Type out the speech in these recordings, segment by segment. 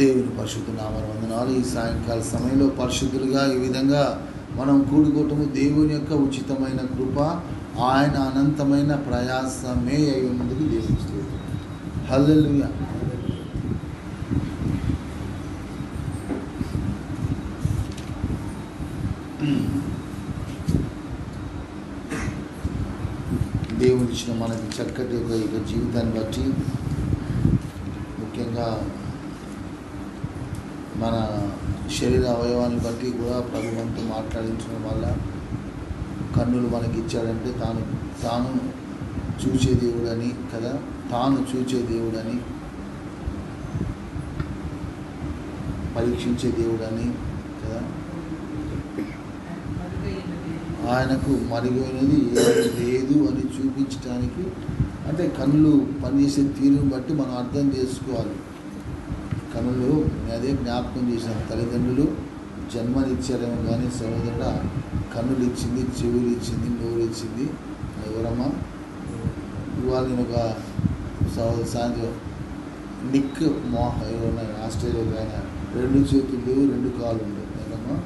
దేవుని పరిశుద్ధ నామమున వందనాలు. ఈ సాయంకాల సమయంలో పరిశుద్ధులుగా ఈ విధంగా మనం కూడుకోవటము దేవుని యొక్క ఉచితమైన కృప, ఆయన అనంతమైన ప్రయాసమే అయి ఉన్నందుకు దేవుని స్తోత్రం. హల్లెలూయా. దేవుని ఇచ్చిన మనకి చక్కటి ఒక జీవితాన్ని బట్టి, ముఖ్యంగా మన శరీర అవయవాన్ని బట్టి కూడా ప్రభు మనతో మాట్లాడించడం వల్ల కన్నులు మనకి ఇచ్చాడంటే తాను చూసే దేవుడని కదా, తాను చూసే దేవుడని, పరీక్షించే దేవుడని కదా, ఆయనకు మరుగైనది ఏది లేదు అని చూపించడానికి, అంటే కన్నులు పనిచేసే తీరుని బట్టి మనం అర్థం చేసుకోవాలి. కన్నులు అదే జ్ఞాపకం చేసిన తల్లిదండ్రులు జన్మనిచ్చారేమో కానీ సహోదరుడ కన్నులు ఇచ్చింది, చెవులు ఇచ్చింది, నోరు ఇచ్చింది ఎవరమ్మా? ఇవాళ నేను ఒక సాయంత్రం నిక్ ఆస్ట్రేలియాలో ఆయన 2 చేతులు 2 కాళ్ళు ఉండవు ఏదమ్మా,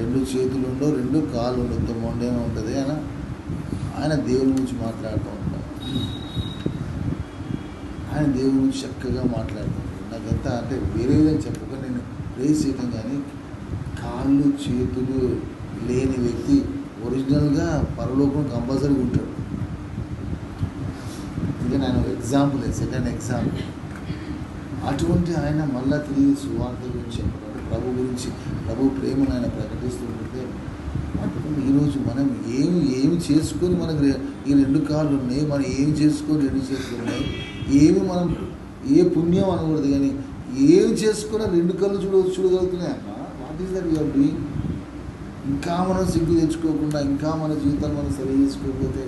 2 చేతులు ఉండవు 2 కాళ్ళు ఉండవు, మొండేమో ఉంటుంది. ఆయన దేవుని గురించి మాట్లాడుతూ ఉంటాడు. ఆయన దేవుని గురించి చక్కగా మాట్లాడుతూ ఉంటాడు. నాకంతా అంటే వేరే విధంగా చెప్పక నేను ప్రేస్ చేయటం, కానీ కాళ్ళు చేతులు లేని వ్యక్తి ఒరిజినల్గా పరలోకం కంపల్సరీగా ఉంటాడు. ఇంకా నేను ఎగ్జాంపుల్ సెకండ్ ఎగ్జాంపుల్. అటువంటి ఆయన మళ్ళా తిరిగి సువార్త గురించి చెప్పాడు, ప్రభు గురించి, ప్రభు ప్రేమను ఆయన ప్రకటిస్తుంటే, ఈరోజు మనం ఏమి చేసుకొని మనకు ఈ 2 కాళ్ళు ఉన్నాయి, మనం ఏమి చేసుకొని 2 చేతులు ఉన్నాయి, ఏమి మనం ఏ పుణ్యం అనకూడదు, కానీ ఏమి చేసుకున్నా 2 కళ్ళు చూడగలుగుతున్నాయి అన్న. What is that you are doing? ఇంకా మనం సిగ్గు తెచ్చుకోకుండా, ఇంకా మన జీవితాలు మనం సరి చేసుకోకపోతే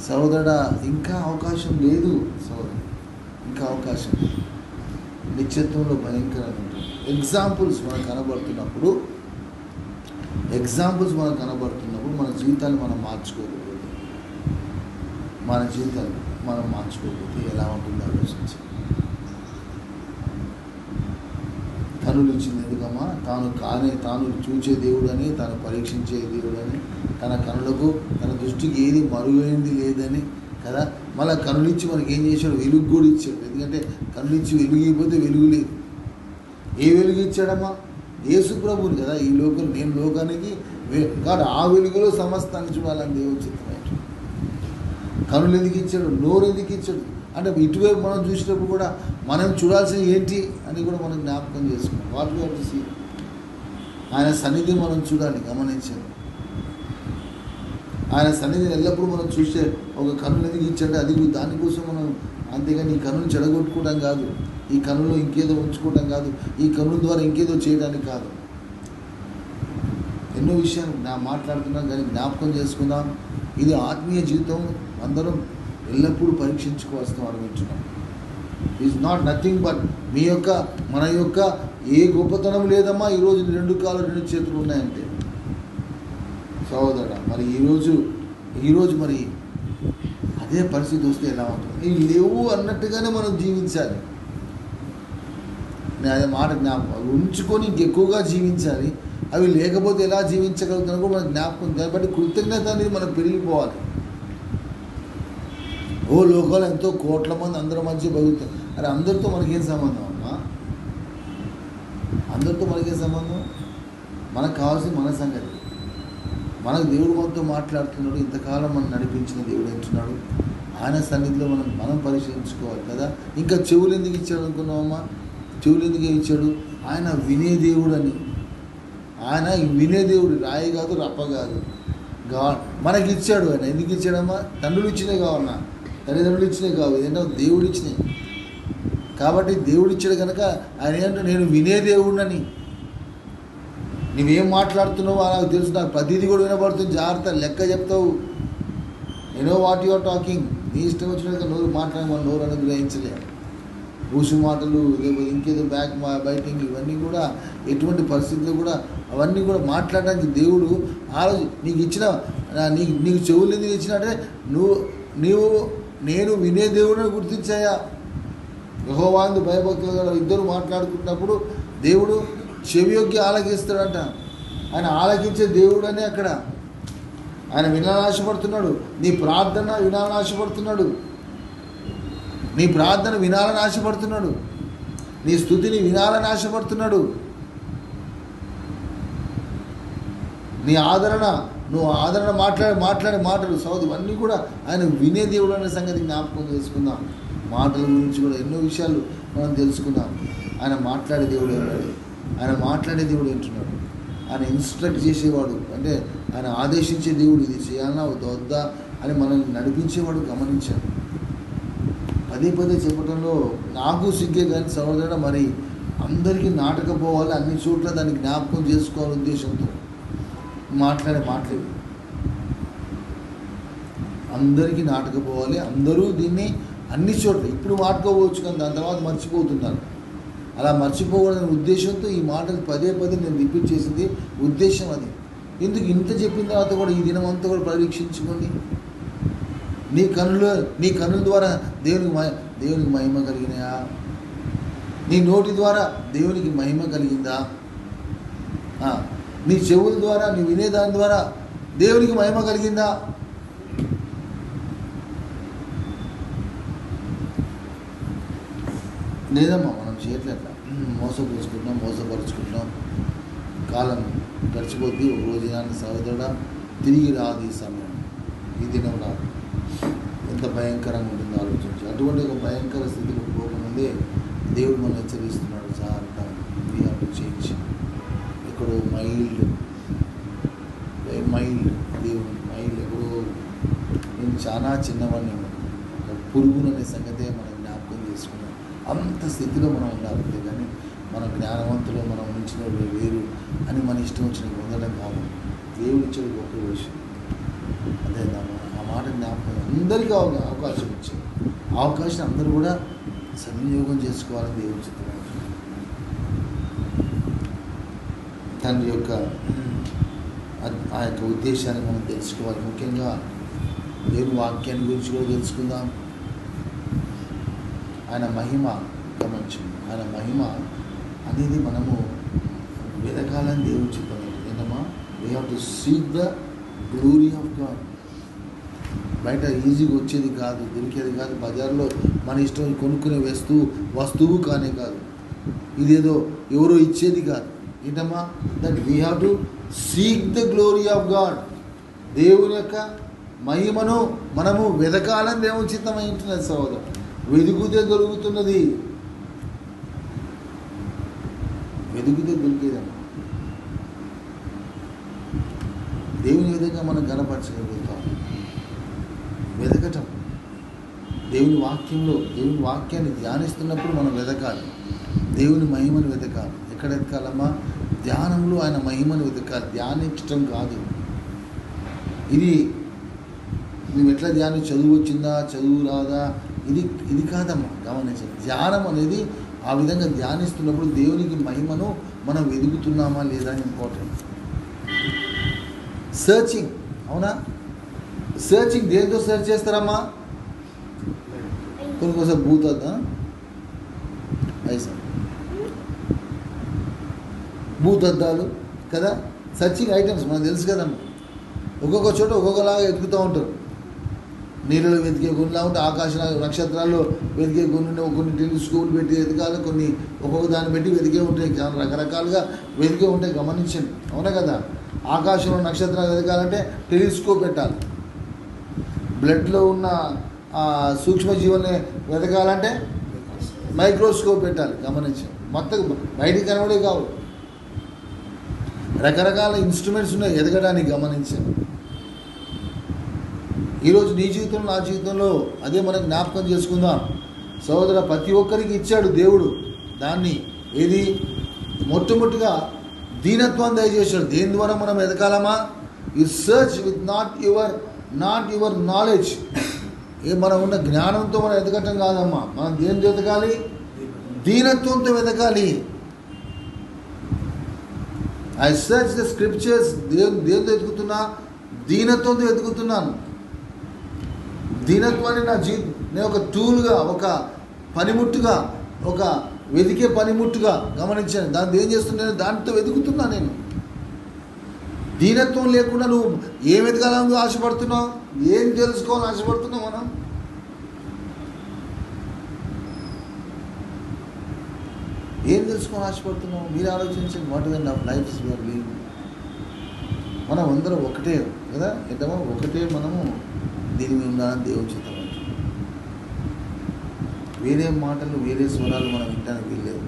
సహోదరుడా, ఇంకా అవకాశం లేదు సహోదరు, ఇంకా అవకాశం. నిత్యత్వంలో భయంకరంగా ఉంటుంది. ఎగ్జాంపుల్స్ మనకు కనబడుతున్నప్పుడు మన జీవితాన్ని మనం మార్చుకోకపోతే ఎలా ఉంటుందో ఆలోచించి. కనులు ఇచ్చింది ఎందుకమ్మా? తాను చూచే దేవుడని, తాను పరీక్షించే దేవుడని, తన కనులకు తన దృష్టికి ఏది మరుగైంది లేదని కదా. మళ్ళీ కనులు ఇచ్చి మనకి ఏం చేశాడు? వెలుగు కూడా ఇచ్చాడు. ఎందుకంటే కనులు ఇచ్చి వెలుగిపోతే వెలుగు లేదు. ఏ వెలుగు ఇచ్చాడమ్మా? యేసు ప్రభువుని కదా. ఈ లోకం నేను లోకానికి కాదు, ఆ వెలుగులో సమస్తాన్ని చూడాలని దేవుని చిత్తమైంది. కనులు ఎందుకు ఇచ్చాడు? నోరు ఎందుకు ఇచ్చాడు? అంటే ఇటువైపు మనం చూసినప్పుడు కూడా మనం చూడాల్సిన ఏంటి అని కూడా మనం జ్ఞాపకం చేసుకున్నాం. వాటి వచ్చి ఆయన సన్నిధి మనం చూడాలి, గమనించాలి. ఆయన సన్నిధిని ఎల్లప్పుడూ మనం చూసే ఒక కన్నులు ఎందుకు ఇచ్చాడు? అది దానికోసం మనం, అంతేగాని ఈ కన్నులు చెడగొట్టుకోవడం కాదు, ఈ కన్నులో ఇంకేదో ఉంచుకోవడం కాదు, ఈ కన్నుల ద్వారా ఇంకేదో చేయడానికి కాదు. ఎన్నో విషయాలు మాట్లాడుతున్నాం, కానీ జ్ఞాపకం చేసుకుందాం. ఇది ఆత్మీయ జీవితం. అందరం ఎల్లప్పుడూ పరీక్షించుకోవాల్సిన వాడు వింటున్నాం. ఈజ్ నాట్ నథింగ్ బట్ మన యొక్క ఏ గొప్పతనం లేదమ్మా. ఈరోజు 2 కాళ్ళు 2 చేతులు ఉన్నాయంటే సహోదరా, మరి ఈరోజు మరి అదే పరిస్థితి వస్తే ఎలా ఉంటుంది? ఇవి లేవు అన్నట్టుగానే మనం జీవించాలి. నేను అదే మాట జ్ఞాపకం ఉంచుకొని ఇంకెక్కువగా జీవించాలి. అవి లేకపోతే ఎలా జీవించగలుగుతాను కూడా మనకు జ్ఞాపకం. కాబట్టి కృతజ్ఞత అనేది మనం పెరిగిపోవాలి. లోకాలు ఎంతో కోట్ల మంది అందరి మధ్య బతుకుతారు. అరే అందరితో మనకేం సంబంధం అమ్మా? అందరితో మనకేం సంబంధం? మనకు కావాల్సింది మన సంగతి. మనకు దేవుడు మనతో మాట్లాడుతున్నాడు. ఇంతకాలం మనం నడిపించిన దేవుడు అంటున్నాడు. ఆయన సన్నిధిలో మనం పరిశీలించుకోవాలి కదా. ఇంకా చెవులు ఎందుకు ఇచ్చాడు అనుకున్నామమ్మా? చెవులు ఎందుకు ఇచ్చాడు? ఆయన వినే దేవుడు అని. ఆయన వినే దేవుడు, రాయి కాదు, రప్ప కాదు. మనకి ఇచ్చాడు. ఆయన ఎందుకు ఇచ్చాడమ్మా? తండ్రులు ఇచ్చినవి కావన్నా, తల్లిదండ్రులు ఇచ్చినవి కావు, ఏదైనా దేవుడు ఇచ్చినాయి. కాబట్టి దేవుడు ఇచ్చాడు కనుక ఆయన ఏంటంటే నేను వినే దేవుడినని. నువ్వేం మాట్లాడుతున్నావో నాకు తెలుసు, నాకు ప్రతిదీ కూడా వినబడుతుంది. జాగ్రత్త, లెక్క చెప్తావు. Know what you are talking. నీ ఇష్టం వచ్చినట్టుగా నోరు మాట్లాడమని నోరు అనుగ్రహించలే. ఊసు మాటలు, ఇంకేదో బయటింగ్, ఇవన్నీ కూడా ఎటువంటి పరిస్థితుల్లో కూడా అవన్నీ కూడా మాట్లాడడానికి దేవుడు ఆలోచన నీకు ఇచ్చిన, నీకు చెవులు ఎందుకు ఇచ్చినట్టే నేను వినే దేవుడిని గుర్తించాయా? యెహోవాయందు భయభక్తులు గల ఇద్దరు మాట్లాడుకున్నప్పుడు దేవుడు చెవియొగ్గి ఆలకిస్తాడంట. ఆయన ఆలకించే దేవుడనే అక్కడ ఆయన వినాలని ఆశపడుతున్నాడు. నీ ప్రార్థన వినాలని ఆశపడుతున్నాడు. నీ ప్రార్థన వినాలని ఆశపడుతున్నాడు. నీ స్తుతిని వినాలని ఆశపడుతున్నాడు. నీ ఆదరణ, నువ్వు ఆదరణ మాట్లాడే మాటలు సౌదీ ఇవన్నీ కూడా ఆయన వినే దేవుడు అనే సంగతి జ్ఞాపకం చేసుకుందాం. మాటల గురించి కూడా ఎన్నో విషయాలు మనం తెలుసుకుందాం. ఆయన మాట్లాడే దేవుడు ఉన్నాడు. ఆయన మాట్లాడే దేవుడు ఏంటున్నాడు. ఆయన ఇన్స్ట్రక్ట్ చేసేవాడు, అంటే ఆయన ఆదేశించే దేవుడు, ఇది చేయాలన్నా వద్దా అని మనల్ని నడిపించేవాడు. గమనించాడు. పదే పదే చెప్పడంలో నాకు సిగ్గే కానీ సహోదరుడు, మరి అందరికీ నాటకపోవాలి, అన్ని చోట్ల దాన్ని జ్ఞాపకం చేసుకోవాలనే ఉద్దేశంతో మాట్లాడే మాటలు అందరికీ నాటకపోవాలి. అందరూ దీన్ని అన్ని చోట్ల ఇప్పుడు మాట్లాడుకోవచ్చు, కానీ దాని తర్వాత మర్చిపోతున్నారు. అలా మర్చిపోకూడదనే ఉద్దేశంతో ఈ మాటలు పదే పదే నేను రిపీట్ చేసింది ఉద్దేశం అది. ఎందుకు ఇంత చెప్పిన తర్వాత కూడా ఈ దినం అంతా కూడా పరీక్షించుకోండి. నీ కన్నుల ద్వారా దేవునికి మహిమ కలిగినాయా? నీ నోటి ద్వారా దేవునికి మహిమ కలిగిందా? నీ చెవుల ద్వారా, నీ వినేదాని ద్వారా దేవునికి మహిమ కలిగిందా? లేదమ్మా, మనం చేయట్లేట్లా మోసపరుచుకుంటున్నాం. కాలం గడిచిపోద్ది. ఒక రోజు నాన్న సహోదరుడా తిరిగి రాదు. ఈ సమయం, ఈ దినం రాదు. ఎంత భయంకరంగా ఉంటుందో ఆలోచించి. అటువంటి ఒక భయంకర స్థితికి పోకముందే దేవుడు మనం హెచ్చరిస్తున్నాడు. చాలా వీ హ్యావ్ టు చేంజ్. ఎక్కడో మైల్డ్ దేవుడు మైల్డ్ ఎక్కడో నేను చాలా చిన్నవాడిని, ఒక పురుగును అనే సంగతే మనం జ్ఞాపకం చేసుకున్నాం. అంత స్థితిలో మనం ఉండాలి. అంతేగాని మన జ్ఞానవంతులు మనం ఉంచిన వేరు అని మన ఇష్టం వచ్చిన పొందడం కాదు. దేవుడు ఇచ్చేది గొప్ప విషయం. అదే ఆ మాట జ్ఞాపకం అందరికీ అవకాశం ఇచ్చింది. ఆ అవకాశం అందరూ కూడా సద్వినియోగం చేసుకోవాలని దేవుడు చెప్తున్నాడు. తండ్రి యొక్క ఆ యొక్క ఉద్దేశాన్ని మనం తెలుసుకోవాలి. ముఖ్యంగా దేవుని వాక్యాన్ని గురించి కూడా తెలుసుకుందాం. ఆయన మహిమ గమనించండి. ఆయన మహిమ అనేది మనము వెతకాలని దేవుడు చెప్పాలి. ఏంటమ్మా, we have to seek the glory of God. బయట ఈజీగా వచ్చేది కాదు, దొరికేది కాదు. బజార్లో మన ఇష్టం కొనుక్కునే వస్తువు కానే కాదు. ఇదేదో ఎవరో ఇచ్చేది కాదు. ఏంటమ్మా, that we have to seek the glory of God. దేవుని యొక్క మహిమను మనము వెతకాలని దేవుని చిత్తమై ఉంటున్నది సహోదరు. వెతుకుతే దొరుకుతున్నది. వెతుకుతే దొరికేదమ్మా. దేవుని విధంగా మనం గణపరచగలుగుతాం. వెతకటం, దేవుని వాక్యంలో దేవుని వాక్యాన్ని ధ్యానిస్తున్నప్పుడు మనం వెతకాలి. దేవుని మహిమను వెతకాలి. ఎక్కడ వెతకాలమ్మా? ధ్యానంలో ఆయన మహిమను వెతకాలి. ధ్యానించటం కాదు. ఇది నువ్వు ఎట్లా ధ్యానం, చదువు వచ్చిందా, చదువు రాదా, ఇది కాదమ్మా. గమనించండి, ధ్యానం అనేది ఆ విధంగా ధ్యానిస్తున్నప్పుడు దేవునికి మహిమను మనం వెతుకుతున్నామా లేదా అని ఇంపార్టెంట్. సర్చింగ్, అవునా? సర్చింగ్ దేంతో సర్చ్ చేస్తారమ్మా? కొన్ని భూతద్దా భూతద్దాలు కదా, సర్చింగ్ ఐటమ్స్ మనకు తెలుసు కదమ్మా. ఒక్కొక్క చోట ఒక్కొక్కలాగా వెతుకుతూ ఉంటారు. నీళ్ళలో వెతికే కొన్నిలా ఉంటే, ఆకాశ నక్షత్రాల్లో వెతికే కొన్ని టెలిస్కోప్ పెట్టి వెతకాలి. కొన్ని ఒక్కొక్క దాన్ని పెట్టి వెతికే ఉంటాయి. రకరకాలుగా వెతికే ఉంటాయి. గమనించండి, అవునా కదా? ఆకాశంలో నక్షత్రాలు వెతకాలంటే టెలిస్కోప్ పెట్టాలి. బ్లడ్లో ఉన్న సూక్ష్మజీవుల్ని వెతకాలంటే మైక్రోస్కోప్ పెట్టాలి. గమనించండి, మొత్తం బయటికి కనబడే కావు. రకరకాల ఇన్స్ట్రుమెంట్స్ ఉన్నాయి ఎదగడానికి. గమనించండి, ఈరోజు నీ జీవితంలో, నా జీవితంలో అదే మనం జ్ఞాపకం చేసుకుందాం. సహోదర, ప్రతి ఒక్కరికి ఇచ్చాడు దేవుడు దాన్ని. ఏది? మొట్టమొదటిగా దీనత్వాన్ని దయచేశాడు. దేని ద్వారా మనం ఎదగాలమా? You search with not your knowledge. మనం ఉన్న జ్ఞానంతో మనం ఎదగటం కాదమ్మా. మనం దేనితో ఎదగాలి? దీనత్వంతో ఎదగాలి. I search the scriptures. దేనితో ఎదుగుతున్నా? దీనత్వంతో ఎదుగుతున్నాను. దీనత్వాన్ని నేను ఒక టూల్గా, ఒక పనిముట్టుగా ఒక వెతికే పనిముట్టుగా గమనించాను. దాన్ని ఏం చేస్తున్నాను, దాంతో వెతుకుతున్నా నేను. దీనత్వం లేకుండా నువ్వు ఏం వెతకాలని ఆశపడుతున్నావు, ఏం తెలుసుకోవాలని ఆశపడుతున్నావు? మనం ఏం తెలుసుకోవాలని ఆశపడుతున్నావు? మీరు ఆలోచించండి. What is of life is your living. మనం అందరం ఒకటే కదా, ఏంటమ్మా, ఒకటే. మనము దీని మీద ఉండాలని దేవుని చిత్తం. వేరే మాటలు, వేరే స్వరాలు మనం వినడానికి వీల్లేదు.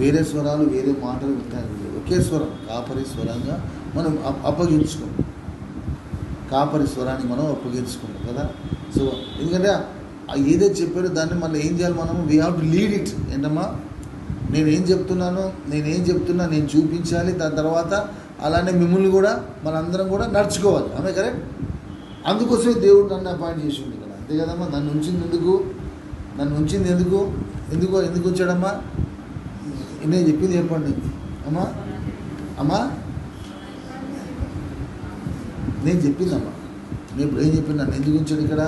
వేరే స్వరాలు, వేరే మాటలు వినడానికి వీల్లేదు. ఒకే స్వరం, కాపరి స్వరంగా మనం అప్పగించుకుంటాం. కాపరి స్వరాన్ని మనం అప్పగించుకుంటాం కదా. సో ఎందుకంటే ఏదైతే చెప్పారో దాన్ని మళ్ళీ ఏం చేయాలి మనము? We have to lead it. ఏంటమ్మా, నేనేం చెప్తున్నానో, నేను చూపించాలి. దాని తర్వాత అలానే మిమ్మల్ని కూడా మనందరం కూడా నడుచుకోవాలి. ఆమె కరెక్ట్. అందుకోసమే దేవుడు నన్ను అపాయింట్ చేసి ఉంది కదా, అంతే కదమ్మా. నన్ను ఉంచింది ఎందుకు వచ్చాడమ్మా? నేను చెప్పింది చెప్పండి అమ్మా. నేను చెప్పిందమ్మా, నేను ఇప్పుడు ఏం చెప్పింది, నన్ను ఎందుకు ఉంచాడు ఇక్కడ?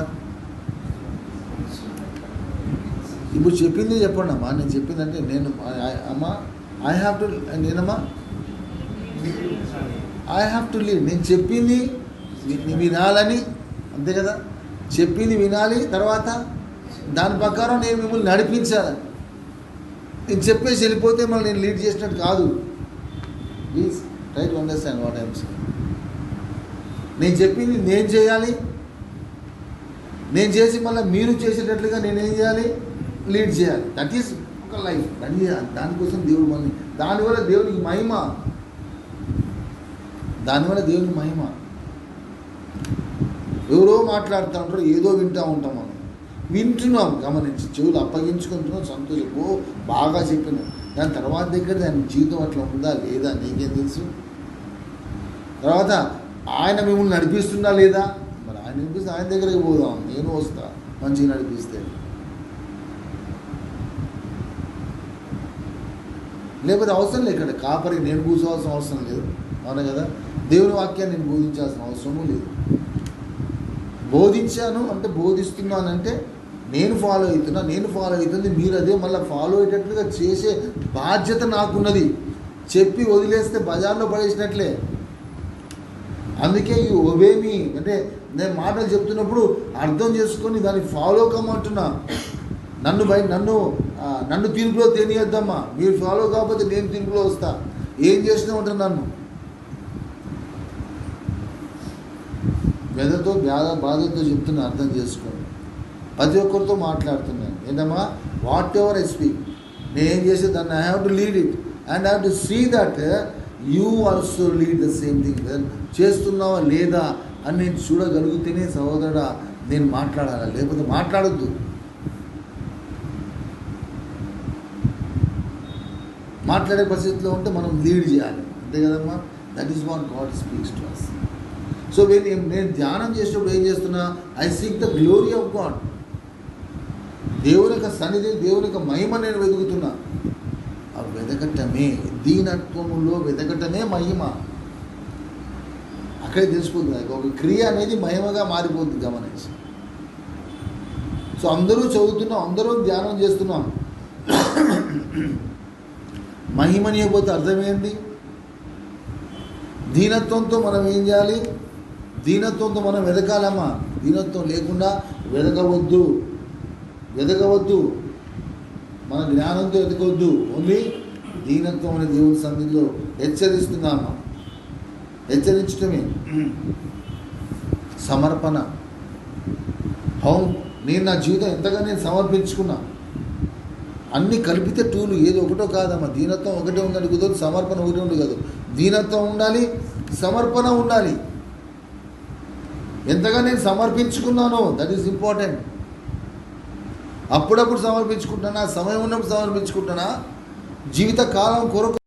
ఇప్పుడు చెప్పింది చెప్పండి అమ్మా. నేను చెప్పిందంటే అమ్మా, ఐ హ్యావ్ టు లీడ్. నేను చెప్పింది వినాలని, అంతే కదా. చెప్పింది వినాలి, తర్వాత దాని ప్రకారం నేను మిమ్మల్ని నడిపించాలి. నేను చెప్పేసి వెళ్ళిపోతే మళ్ళీ నేను లీడ్ చేసినట్టు కాదు. Please try to understand what I'm saying. నేను చెప్పింది నేను చేయాలి. నేను చేసి మళ్ళీ మీరు చేసేటట్లుగా నేనేం చేయాలి? లీడ్ చేయాలి. దట్ ఈస్ ఒక లైఫ్. దానికోసం దేవుడు మనల్ని, దానివల్ల దేవునికి మహిమ. ఎవరో మాట్లాడుతూ ఉంటారు, ఏదో వింటూ ఉంటాం. మనం వింటున్నాం, గమనించి చెవులు అప్పగించుకుంటున్నాం, సంతోషం. బాగా చెప్పినాం. దాని తర్వాత దగ్గర దాని జీవితం అట్లా ఉందా లేదా నీకేం తెలుసు? తర్వాత ఆయన మిమ్మల్ని నడిపిస్తుందా లేదా? మరి ఆయన నడిపిస్తే ఆయన దగ్గరికి పోదాం, నేను వస్తా మంచిగా నడిపిస్తే. లేకపోతే అవసరం లేదు. ఇక్కడ కాపరి నేను కూర్చోవాల్సిన అవసరం లేదు, అవును కదా. దేవుని వాక్యాన్ని నేను బోధించాల్సిన అవసరమూ లేదు. బోధిస్తున్నానంటే నేను ఫాలో అవుతుంది, మీరు అదే మళ్ళీ ఫాలో అయ్యేటట్లుగా చేసే బాధ్యత నాకున్నది. చెప్పి వదిలేస్తే బజార్లో పడేసినట్లే. అందుకే ఈ ఒబే మీ అంటే నేను మాటలు చెప్తున్నప్పుడు అర్థం చేసుకొని దాన్ని ఫాలో కమ్మంటున్నా. నన్ను తీర్పులో తెలియద్దమ్మా. మీరు ఫాలో కాకపోతే నేను తీర్పులో వస్తా. ఏం చేస్తూ ఉంటాను నన్ను వెదతో బాధతో చెప్తున్నా, అర్థం చేసుకోండి. ప్రతి ఒక్కరితో మాట్లాడుతున్నాను. ఏంటమ్మా, వాట్ ఎవర్ ఐ స్పీక్, నేనేం చేసే దాన్ని I have to lead it and I have to see that you also lead the same thing. చేస్తున్నావా లేదా అని నేను చూడగలిగితేనే సహోదరుడా నేను మాట్లాడాలా, లేకపోతే మాట్లాడొద్దు. మాట్లాడే పరిస్థితిలో ఉంటే మనం లీడ్ చేయాలి, అంతే కదమ్మా. That is what God speaks to us. So నేను ధ్యానం చేసేటప్పుడు ఏం చేస్తున్నా? I seek the glory of God. దేవుని యొక్క సన్నిధి, దేవుని యొక్క మహిమ నేను వెతుకుతున్నా. ఆ వెతకటమే, దీనత్వములో వెతకటమే మహిమ. అక్కడే తెలిసిపోతుంది. ఒక క్రియ అనేది మహిమగా మారిపోతుంది, గమనించి. సో అందరూ చదువుతున్నాం, అందరూ ధ్యానం చేస్తున్నాం. మహిమనియకపోతే అర్థమైంది. దీనత్వంతో మనం ఏం చేయాలి? దీనత్వంతో మనం వెతకాలమ్మా. దీనత్వం లేకుండా వెతకవద్దు. మన జ్ఞానంతో వెతకొద్దు. ఓన్లీ దీనత్వం అనే దేవుని సన్నిధిలో హెచ్చరిస్తున్నామా. హెచ్చరించడమే సమర్పణ. నేను నా జీవితం ఎంతగా నేను సమర్పించుకున్నా. అన్నీ కలిపితే టూలు ఏదో ఒకటో కాదమ్మా. దీనత్వం ఒకటే ఉందని కుదరదు, సమర్పణ ఒకటే ఉండదు కాదు. దీనత్వం ఉండాలి, సమర్పణ ఉండాలి. ఎంతగా నేను సమర్పించుకున్నానో దట్ ఈస్ ఇంపార్టెంట్. అప్పుడప్పుడు సమర్పించుకుంటున్నా, సమయం ఉన్నప్పుడు సమర్పించుకుంటున్నా, జీవిత కాలం కొరకు